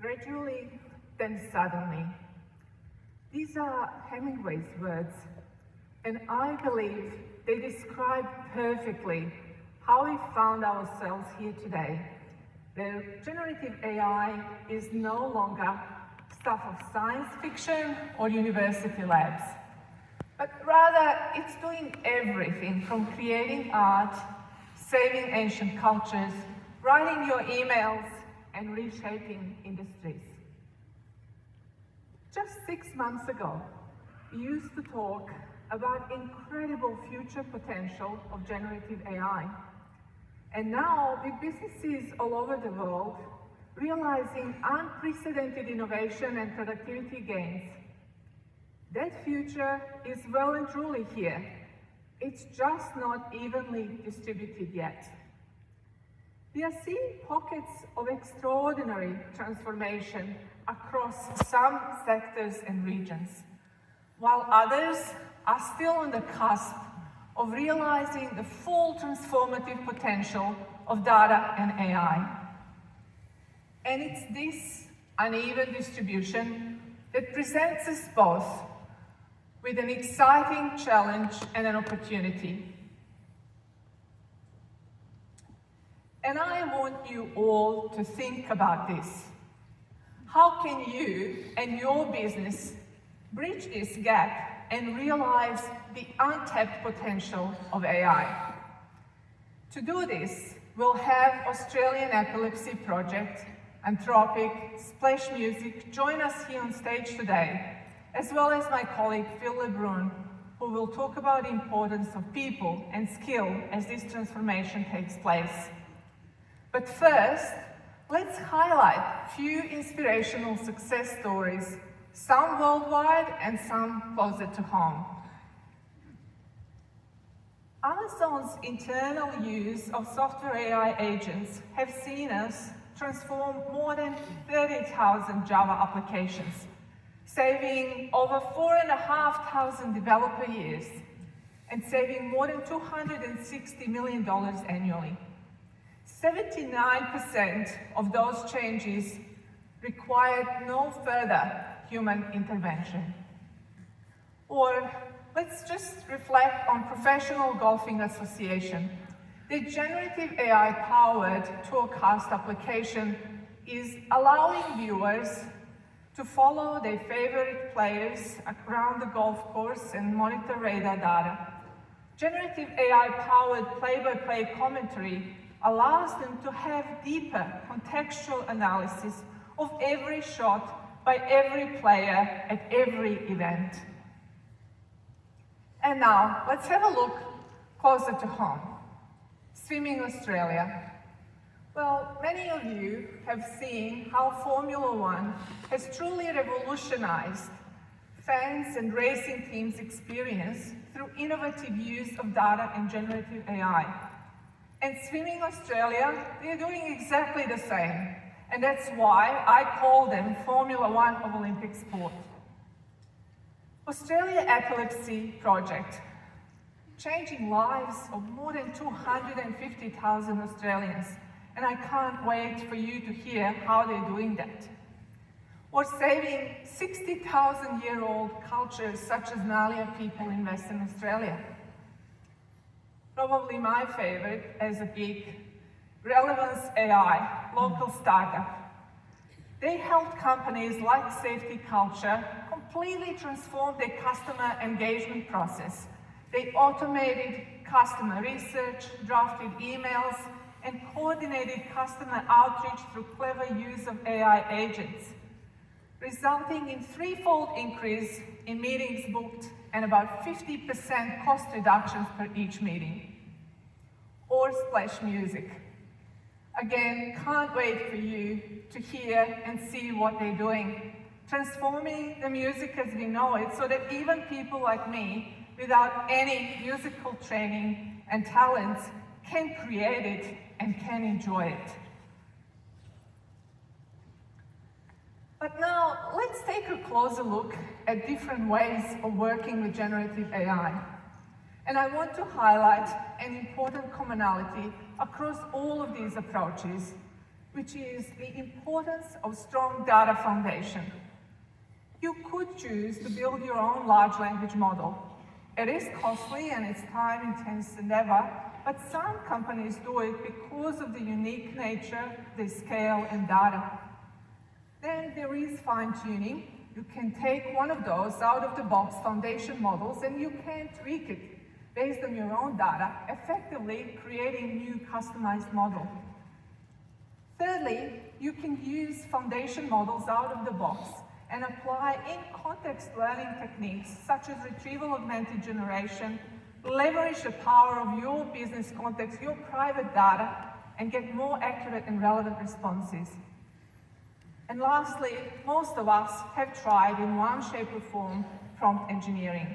gradually, then suddenly. These are Hemingway's words, and I believe they describe perfectly how we found ourselves here today, where generative AI is no longer stuff of science fiction or university labs, but rather it's doing everything from creating art, saving ancient cultures, writing your emails, and reshaping industries. Just 6 months ago, we used to talk about incredible future potential of generative AI. And now, with businesses all over the world realizing unprecedented innovation and productivity gains, that future is well and truly here. It's just not evenly distributed yet. We are seeing pockets of extraordinary transformation across some sectors and regions, while others are still on the cusp of realizing the full transformative potential of data and AI. And it's this uneven distribution that presents us both with an exciting challenge and an opportunity. And I want you all to think about this. How can you and your business bridge this gap and realize the untapped potential of AI? To do this, we'll have Australian Epilepsy Project, Anthropic, Splash Music join us here on stage today, as well as my colleague Phil LeBrun, who will talk about the importance of people and skill as this transformation takes place. But first, let's highlight a few inspirational success stories, some worldwide and some closer to home. Amazon's internal use of software AI agents have seen us transform more than 30,000 Java applications, saving over 4,500 developer years and saving more than $260 million annually. 79% of those changes required no further human intervention. Or let's just reflect on Professional Golfing Association. The generative AI-powered Tourcast application is allowing viewers to follow their favorite players around the golf course and monitor radar data. Generative AI-powered play-by-play commentary allows them to have deeper contextual analysis of every shot by every player at every event. And now, let's have a look closer to home. Swimming Australia. Well, many of you have seen how Formula One has truly revolutionized fans and racing teams' experience through innovative use of data and generative AI. And Swimming Australia, they're doing exactly the same. And that's why I call them Formula One of Olympic sport. Australia Epilepsy Project, changing lives of more than 250,000 Australians. And I can't wait for you to hear how they're doing that. Or saving 60,000-year-old cultures such as Ngalia people in Western Australia. Probably my favorite as a geek, Relevance AI, local startup. They helped companies like Safety Culture completely transform their customer engagement process. They automated customer research, drafted emails, and coordinated customer outreach through clever use of AI agents, resulting in threefold increase in meetings booked and about 50% cost reductions per each meeting. Or Splash Music. Again, can't wait for you to hear and see what they're doing, transforming the music as we know it so that even people like me, without any musical training and talents, can create it and can enjoy it. But now, let's take a closer look at different ways of working with generative AI. And I want to highlight an important commonality across all of these approaches, which is the importance of strong data foundation. You could choose to build your own large language model. It is costly and it's time-intensive endeavor, but some companies do it because of the unique nature, the scale, and data. Then there is fine-tuning. You can take one of those out-of-the-box foundation models and you can tweak it based on your own data, effectively creating new customized model. Thirdly, you can use foundation models out of the box and apply in-context learning techniques such as retrieval-augmented generation, leverage the power of your business context, your private data, and get more accurate and relevant responses. And lastly, most of us have tried in one shape or form prompt engineering.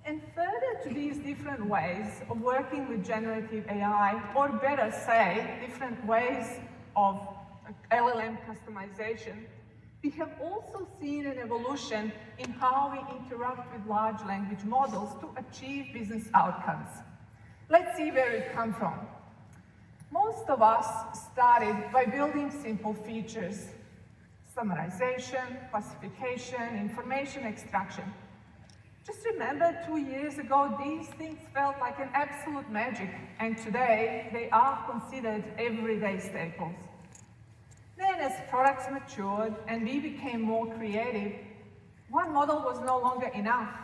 And further to these different ways of working with generative AI, or better say, different ways of LLM customization, we have also seen an evolution in how we interact with large language models to achieve business outcomes. Let's see where it comes from. Most of us started by building simple features: summarization, classification, information extraction. Just remember 2 years ago, these things felt like an absolute magic, and today they are considered everyday staples. Then as products matured and we became more creative, one model was no longer enough.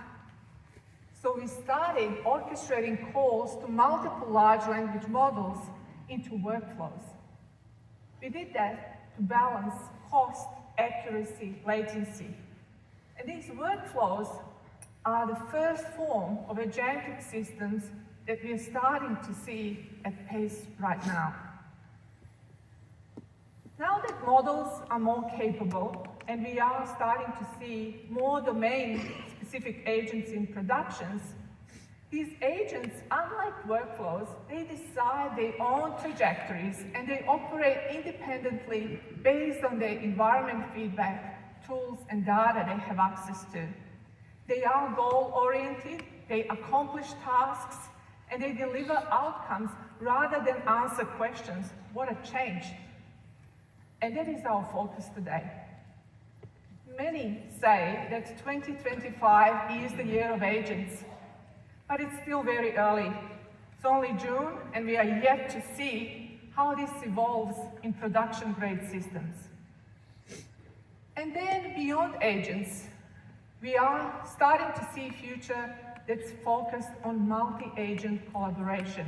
So we started orchestrating calls to multiple large language models into workflows. We did that to balance cost, accuracy, latency. And these workflows are the first form of agentic systems that we are starting to see at pace right now. Now that models are more capable and we are starting to see more domain-specific agents in productions, these agents, unlike workflows, they decide their own trajectories and they operate independently based on their environment feedback, tools, and data they have access to. They are goal-oriented, they accomplish tasks, and they deliver outcomes rather than answer questions. What a change. And that is our focus today. Many say that 2025 is the year of agents, but it's still very early. It's only June, and we are yet to see how this evolves in production-grade systems. And then beyond agents, we are starting to see a future that's focused on multi-agent collaboration,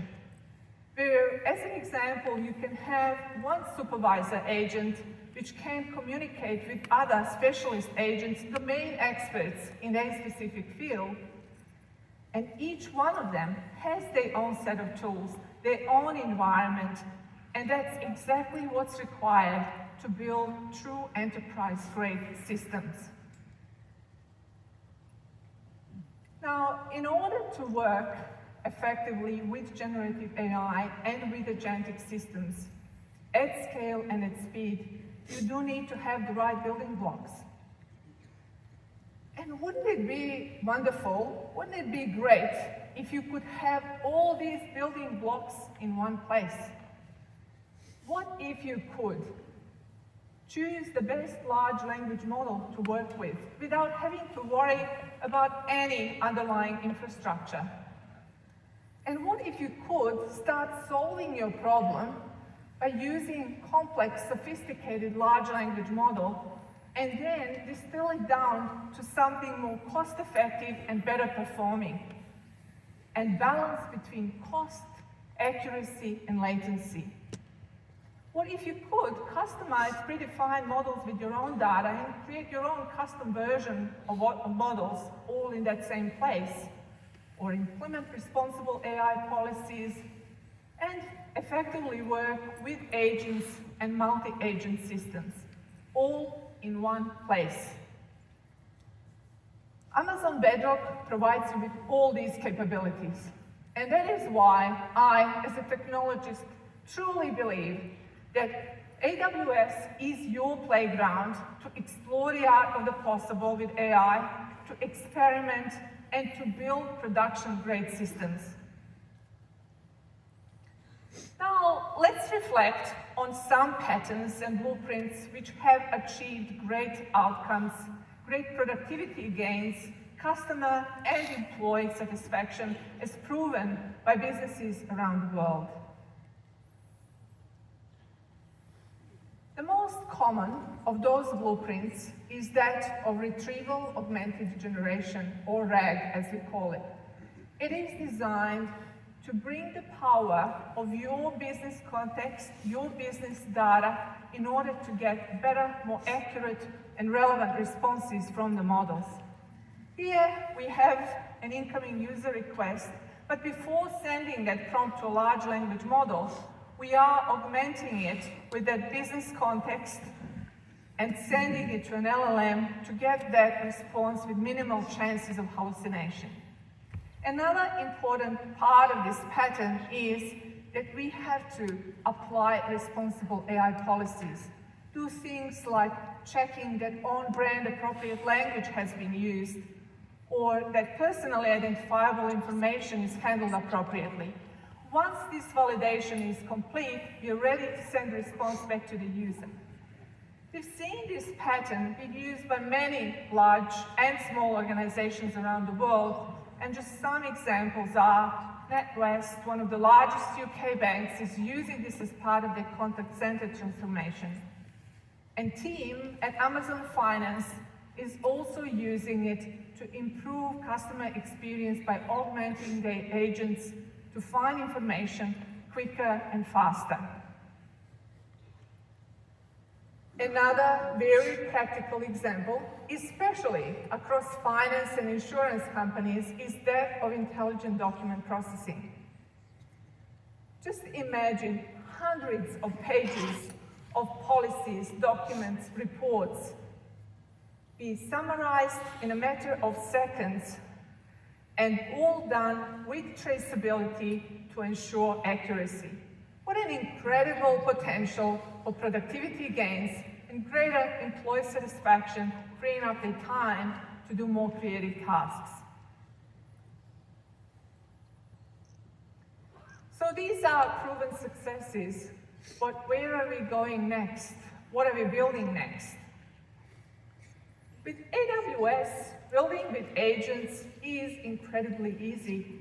where, as an example, you can have one supervisor agent which can communicate with other specialist agents, domain experts in their specific field, and each one of them has their own set of tools, their own environment, and that's exactly what's required to build true enterprise-grade systems. Now, in order to work effectively with generative AI and with agentic systems at scale and at speed, you do need to have the right building blocks. And wouldn't it be wonderful, wouldn't it be great if you could have all these building blocks in one place? What if you could choose the best large language model to work with without having to worry about any underlying infrastructure? And what if you could start solving your problem by using complex, sophisticated large language model and then distill it down to something more cost-effective and better performing, and balance between cost, accuracy, and latency? What if you could customize predefined models with your own data and create your own custom version of models all in that same place, or implement responsible AI policies and effectively work with agents and multi-agent systems, all in one place? Amazon Bedrock provides you with all these capabilities. And that is why I, as a technologist, truly believe that AWS is your playground to explore the art of the possible with AI, to experiment, and to build production-grade systems. Now, let's reflect on some patterns and blueprints which have achieved great outcomes, great productivity gains, customer and employee satisfaction as proven by businesses around the world. The most common of those blueprints is that of Retrieval Augmented Generation, or RAG as we call it. It is designed to bring the power of your business context, your business data, in order to get better, more accurate and relevant responses from the models. Here we have an incoming user request, but before sending that prompt to a large language model, we are augmenting it with that business context and sending it to an LLM to get that response with minimal chances of hallucination. Another important part of this pattern is that we have to apply responsible AI policies. Do things like checking that on-brand appropriate language has been used, or that personally identifiable information is handled appropriately. Once this validation is complete, we are ready to send the response back to the user. We've seen this pattern being used by many large and small organizations around the world, and just some examples are NatWest, one of the largest UK banks, is using this as part of their contact center transformation. And Team at Amazon Finance is also using it to improve customer experience by augmenting their agents to find information quicker and faster. Another very practical example, especially across finance and insurance companies, is that of intelligent document processing. Just imagine hundreds of pages of policies, documents, reports be summarized in a matter of seconds and all done with traceability to ensure accuracy. What an incredible potential for productivity gains and greater employee satisfaction, freeing up their time to do more creative tasks. So these are proven successes, but where are we going next? What are we building next? With AWS, building with agents is incredibly easy.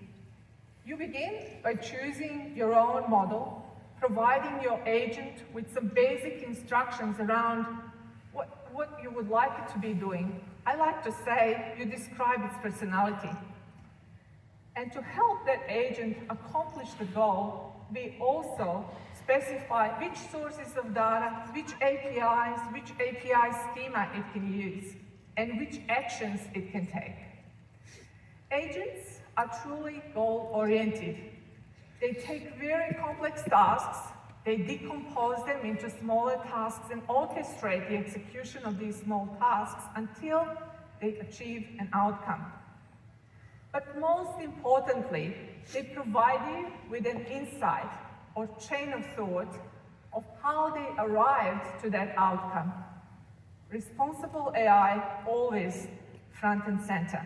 You begin by choosing your own model, providing your agent with some basic instructions around what you would like it to be doing. I like to say you describe its personality. And to help that agent accomplish the goal, we also specify which sources of data, which APIs, which API schema it can use, and which actions it can take. Agents are truly goal-oriented. They take very complex tasks, they decompose them into smaller tasks and orchestrate the execution of these small tasks until they achieve an outcome. But most importantly, they provide you with an insight or chain of thought of how they arrived to that outcome. Responsible AI always front and center.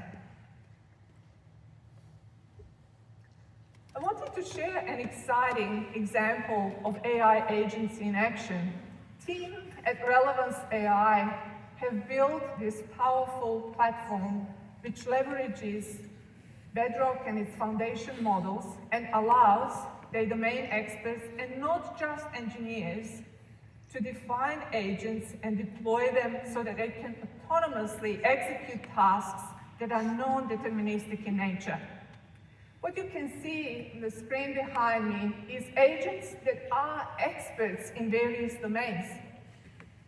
I wanted to share an exciting example of AI agents in action. Team at Relevance AI have built this powerful platform which leverages Bedrock and its foundation models and allows their domain experts, and not just engineers, to define agents and deploy them so that they can autonomously execute tasks that are non-deterministic in nature. What you can see on the screen behind me is agents that are experts in various domains.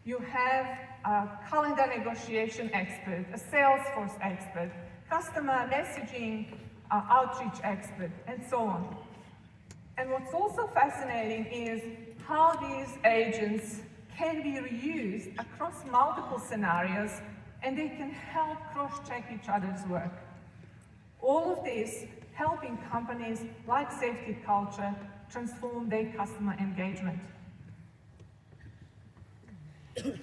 You have a calendar negotiation expert, a Salesforce expert, customer messaging outreach expert, and so on. And what's also fascinating is how these agents can be reused across multiple scenarios, and they can help cross-check each other's work. All of this helping companies like Safety Culture transform their customer engagement.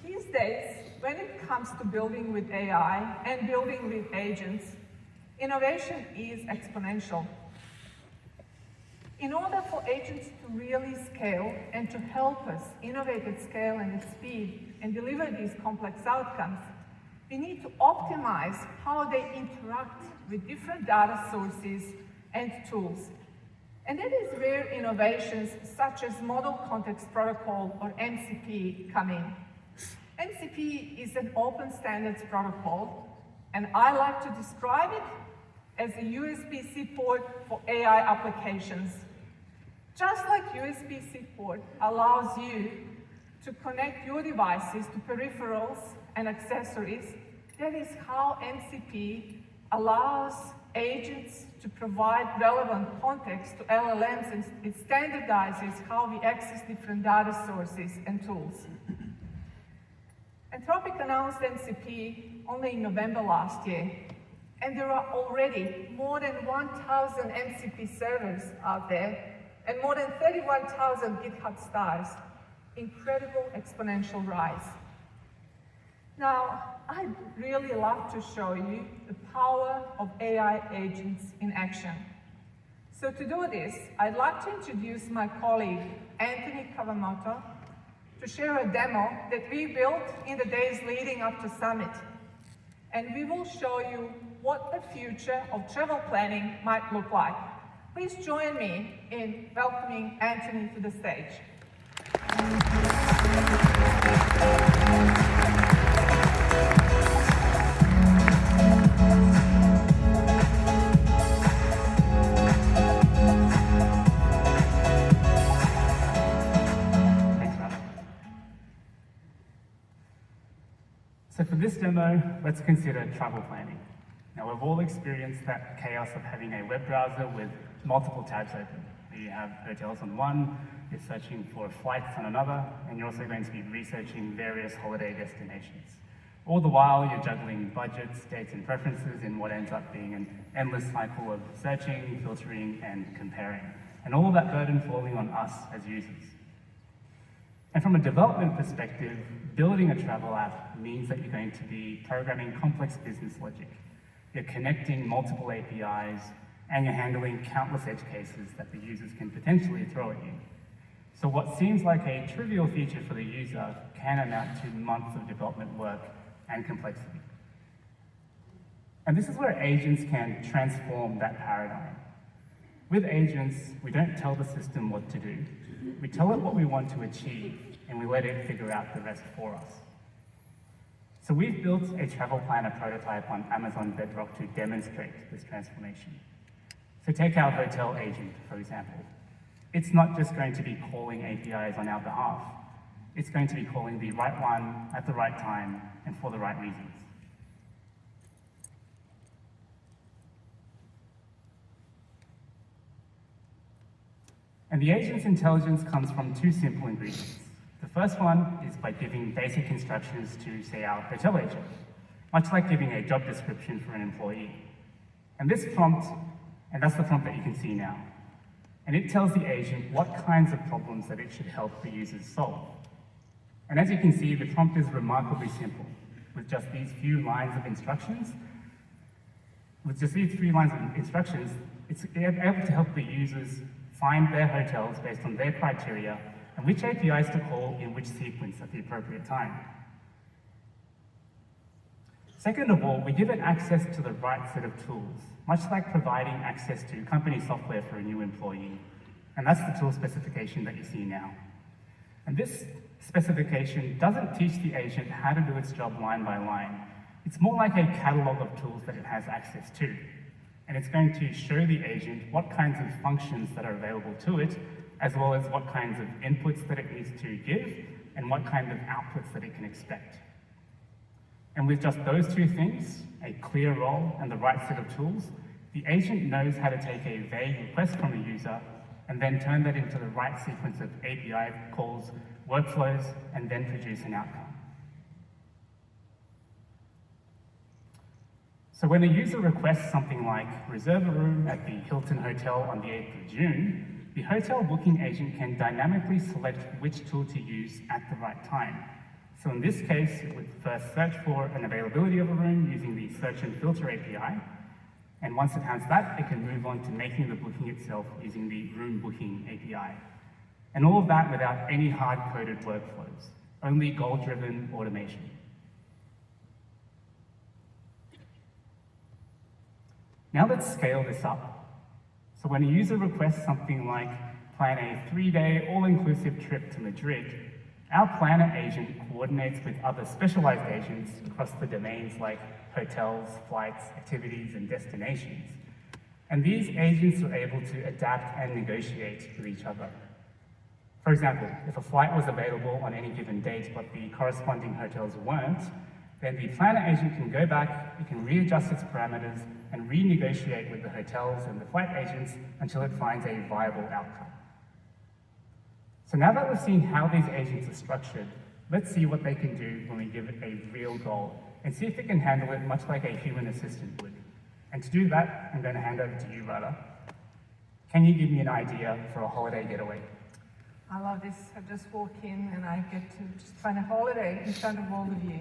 These days, when it comes to building with AI and building with agents, innovation is exponential. In order for agents to really scale and to help us innovate at scale and at speed and deliver these complex outcomes, we need to optimize how they interact with different data sources and tools. And that is where innovations such as Model Context Protocol, or MCP, come in. MCP is an open standards protocol, and I like to describe it as a USB-C port for AI applications. Just like USB-C port allows you to connect your devices to peripherals and accessories, that is how MCP allows agents to provide relevant context to LLMs, and it standardizes how we access different data sources and tools. Anthropic announced MCP only in November last year, and there are already more than 1,000 MCP servers out there and more than 31,000 GitHub stars. Incredible exponential rise. Now, I'd really love to show you the power of AI agents in action. So to do this, I'd like to introduce my colleague, Anthony Kawamoto, to share a demo that we built in the days leading up to Summit. And we will show you what the future of travel planning might look like. Please join me in welcoming Anthony to the stage. So for this demo, let's consider travel planning. Now, we've all experienced that chaos of having a web browser with multiple tabs open. You have hotels on one, you're searching for flights on another, and you're also going to be researching various holiday destinations. All the while, you're juggling budgets, dates, and preferences in what ends up being an endless cycle of searching, filtering, and comparing. And all of that burden falling on us as users. And from a development perspective, building a travel app means that you're going to be programming complex business logic. You're connecting multiple APIs, and you're handling countless edge cases that the users can potentially throw at you. So what seems like a trivial feature for the user can amount to months of development work and complexity. And this is where agents can transform that paradigm. With agents, we don't tell the system what to do. We tell it what we want to achieve, and we let it figure out the rest for us. So we've built a travel planner prototype on Amazon Bedrock to demonstrate this transformation. So take our hotel agent, for example. It's not just going to be calling APIs on our behalf. It's going to be calling the right one at the right time and for the right reasons. And the agent's intelligence comes from two simple ingredients. The first one is by giving basic instructions to, say, our hotel agent, much like giving a job description for an employee. And this prompt, and that's the prompt that you can see now, and it tells the agent what kinds of problems that it should help the users solve. And as you can see, the prompt is remarkably simple. With just these few lines of instructions, it's able to help the users find their hotels based on their criteria and which APIs to call in which sequence at the appropriate time. Second of all, we give it access to the right set of tools, much like providing access to company software for a new employee. And that's the tool specification that you see now. And this specification doesn't teach the agent how to do its job line by line. It's more like a catalog of tools that it has access to. And it's going to show the agent what kinds of functions that are available to it, as well as what kinds of inputs that it needs to give, and what kind of outputs that it can expect. And with just those two things, a clear role and the right set of tools, the agent knows how to take a vague request from a user and then turn that into the right sequence of API calls, workflows, and then produce an outcome. So when a user requests something like reserve a room at the Hilton Hotel on the 8th of June, the hotel booking agent can dynamically select which tool to use at the right time. So in this case, it would first search for an availability of a room using the search and filter API, And once it has that, it can move on to making the booking itself using the Room Booking API. And all of that without any hard-coded workflows, only goal-driven automation. Now let's scale this up. So when a user requests something like plan a 3-day all-inclusive trip to Madrid, our planner agent coordinates with other specialized agents across the domains like hotels, flights, activities, and destinations. And these agents are able to adapt and negotiate with each other. For example, if a flight was available on any given date but the corresponding hotels weren't, then the planner agent can go back, it can readjust its parameters, and renegotiate with the hotels and the flight agents until it finds a viable outcome. So now that we've seen how these agents are structured, let's see what they can do when we give it a real goal and see if it can handle it much like a human assistant would. And to do that, I'm going to hand over to you, Radha. Can you give me an idea for a holiday getaway? I love this. I just walk in and I get to just find a holiday in front of all of you.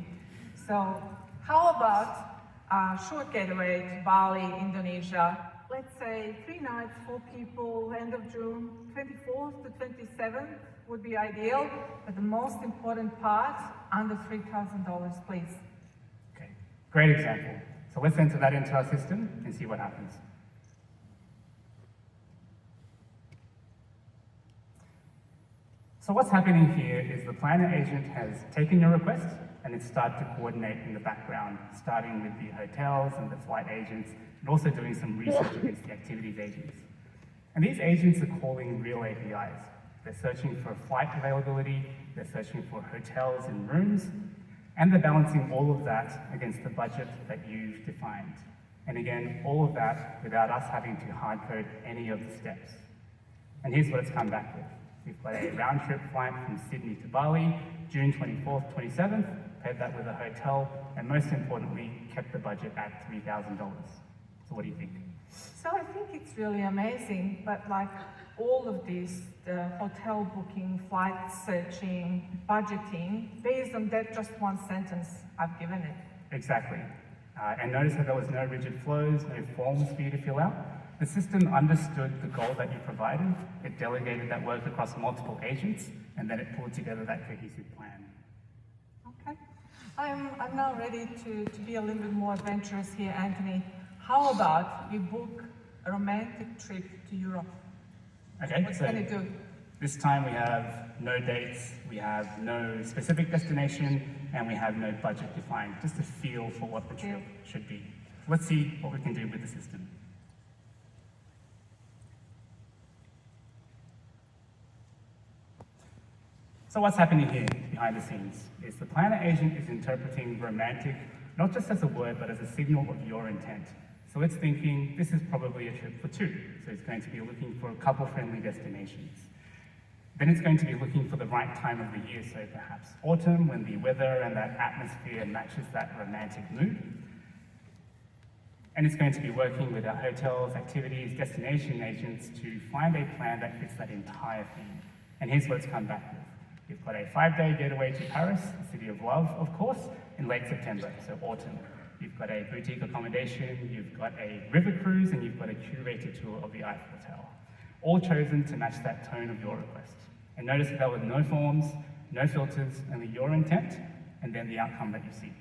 So how about a short getaway to Bali, Indonesia? Let's say 3 nights, 4 people, end of June, 24th to 27th would be ideal, but the most important part, under $3,000, please. Okay, great example. So let's enter that into our system and see what happens. So what's happening here is the planner agent has taken your request and it's started to coordinate in the background, starting with the hotels and the flight agents, and also doing some research against the activities agents. And these agents are calling real APIs. They're searching for flight availability, they're searching for hotels and rooms, and they're balancing all of that against the budget that you've defined. And again, all of that without us having to hard code any of the steps. And here's what it's come back with. We've got a round trip flight from Sydney to Bali, June 24th, 27th, paid that with a hotel, and most importantly, kept the budget at $3,000. So what do you think? So I think it's really amazing, but like all of this, the hotel booking, flight searching, budgeting, based on that just one sentence I've given it. Exactly. And notice that there was no rigid flows, no forms for you to fill out. The system understood the goal that you provided, it delegated that work across multiple agents, and then it pulled together that cohesive plan. Okay. I'm now ready to be a little bit more adventurous here, Anthony. How about we book a romantic trip to Europe? Okay, What so can it do? this time we have no dates, we have no specific destination, and we have no budget defined, just a feel for what the trip should be. Let's see what we can do with the system. So what's happening here behind the scenes is the planner agent is interpreting romantic not just as a word, but as a signal of your intent. So it's thinking this is probably a trip for 2. So it's going to be looking for couple-friendly destinations. Then it's going to be looking for the right time of the year, so perhaps autumn when the weather and that atmosphere matches that romantic mood. And it's going to be working with our hotels, activities, destination agents to find a plan that fits that entire theme. And here's what it's come back with. We've got a 5-day getaway to Paris, the city of love, of course, in late September, so autumn. You've got a boutique accommodation, you've got a river cruise, and you've got a curated tour of the Eiffel Tower. All chosen to match that tone of your request. And notice that there were no forms, no filters, only your intent, and then the outcome that you see.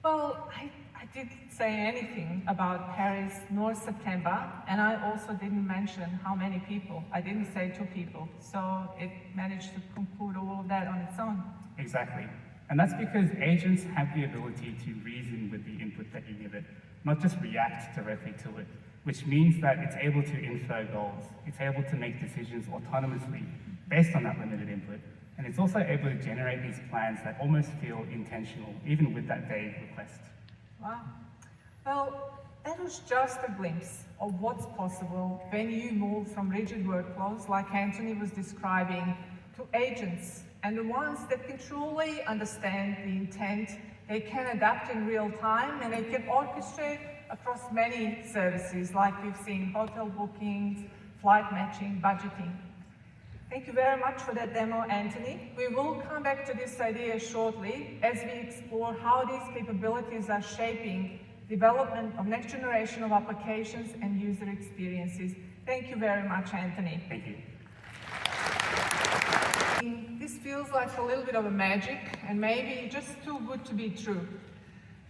Well, I didn't say anything about Paris nor September, and I also didn't mention how many people. I didn't say 2 people, so it managed to conclude all of that on its own. Exactly. And that's because agents have the ability to reason with the input that you give it, not just react directly to it, which means that it's able to infer goals. It's able to make decisions autonomously based on that limited input. And it's also able to generate these plans that almost feel intentional, even with that vague request. Wow. Well, that was just a glimpse of what's possible when you move from rigid workflows, like Anthony was describing, to agents, and the ones that can truly understand the intent, they can adapt in real time, and they can orchestrate across many services, like we've seen hotel bookings, flight matching, budgeting. Thank you very much for that demo, Anthony. We will come back to this idea shortly as we explore how these capabilities are shaping the development of next generation of applications and user experiences. Thank you very much, Anthony. Thank you. This feels like a little bit of a magic and maybe just too good to be true.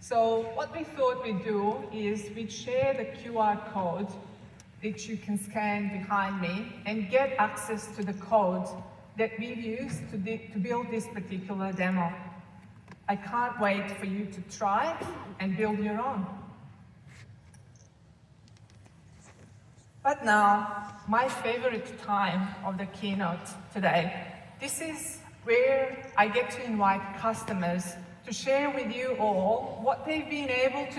So what we thought we'd do is we'd share the QR code that you can scan behind me and get access to the code that we've used to build this particular demo. I can't wait for you to try and build your own. But now, my favorite time of the keynote today. This is where I get to invite customers to share with you all what they've been able to